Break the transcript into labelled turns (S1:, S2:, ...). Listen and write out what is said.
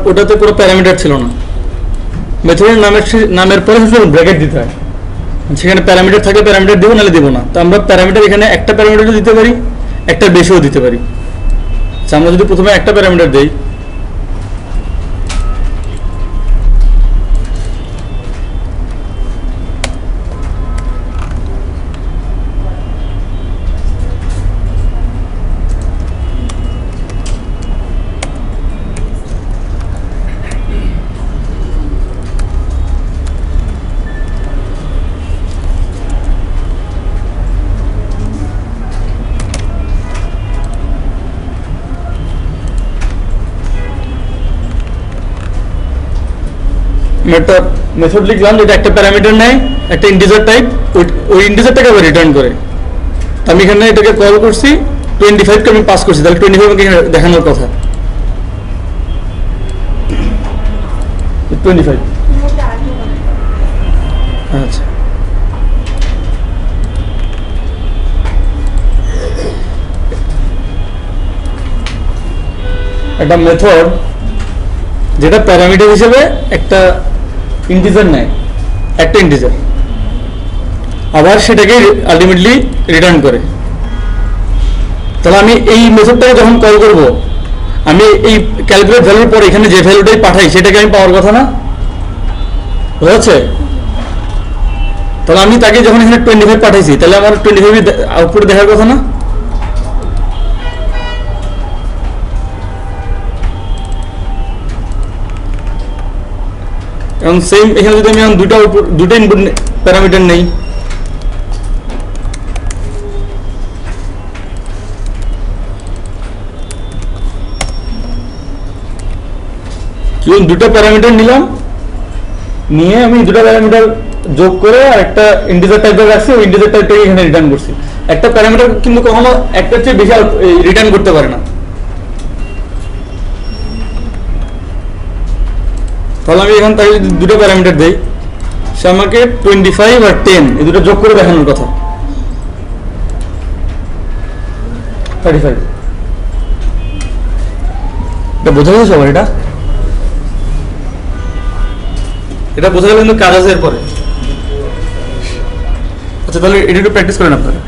S1: ওটাতে পুরো প্যারামিটার ছিল না। মেথডের নামের পরে শুধু ব্র্যাকেট দিতে হয়, সেখানে প্যারামিটার থাকলে প্যারামিটার দেবো, নাহলে দেবো না। তো আমরা প্যারামিটার এখানে একটা প্যারামিটারও দিতে পারি, একটা বেশিও দিতে পারি। আমরা যদি প্রথমে একটা প্যারামিটার দেই, মেথড লিখলাম যেটা একটা প্যারামিটার নেয়, একটা ইন্টিজার টাইপ, ওই ইন্টিজারটাকে আবার রিটার্ন করে। আমি এখানে এটাকে কল করছি 25 কে আমি পাস করছি, তাহলে 25 আমাকে দেখানোর কথা। 25 আচ্ছা, একটা মেথড যেটা প্যারামিটার হিসেবে একটা ইন্টিজার নেয়, একটা ইন্টিজার, আবার সেটাকে আলটিমেটলি রিটার্ন করে। তাহলে আমি এই মেথডটাকে যখন কল করব, আমি এই ক্যালকুলেট ভ্যালুর পরে এখানে যে ভ্যালুটাই পাঠাই সেটাকে আমি পাওয়ার কথা না, বুঝাচ্ছে? তাহলে আমি তাকে যখন এখানে 25 পাঠাইছি, তাহলে আমার 25 আউটপুট দেখার কথা না। এবং সেম এখানে যদি আমি দুটো ইনপুট প্যারামিটার নেই, দুটো প্যারামিটার নিলাম, নিয়ে আমি দুটো প্যারামিটার যোগ করে আর একটা ইন্টিজার টাইপের রাখছি, ওই ইন্টিজার টাইপটাকে এখানে রিটার্ন করছি। একটা প্যারামিটার কিন্তু কখনো একটার চেয়ে বেশি রিটার্ন করতে পারে না। তাহলে আমি এখান থেকে যদি দুটো প্যারামিটার দেই, সে আমাকে 25 আর 10 এই দুটো যোগ করে দেখানোর কথা, 35। এটা বোঝা গেছে সবার? এটা বোঝা গেল, কিন্তু কাজ আছে এরপরে। আচ্ছা, তাহলে এটা একটু প্র্যাকটিস করেন আপনারা।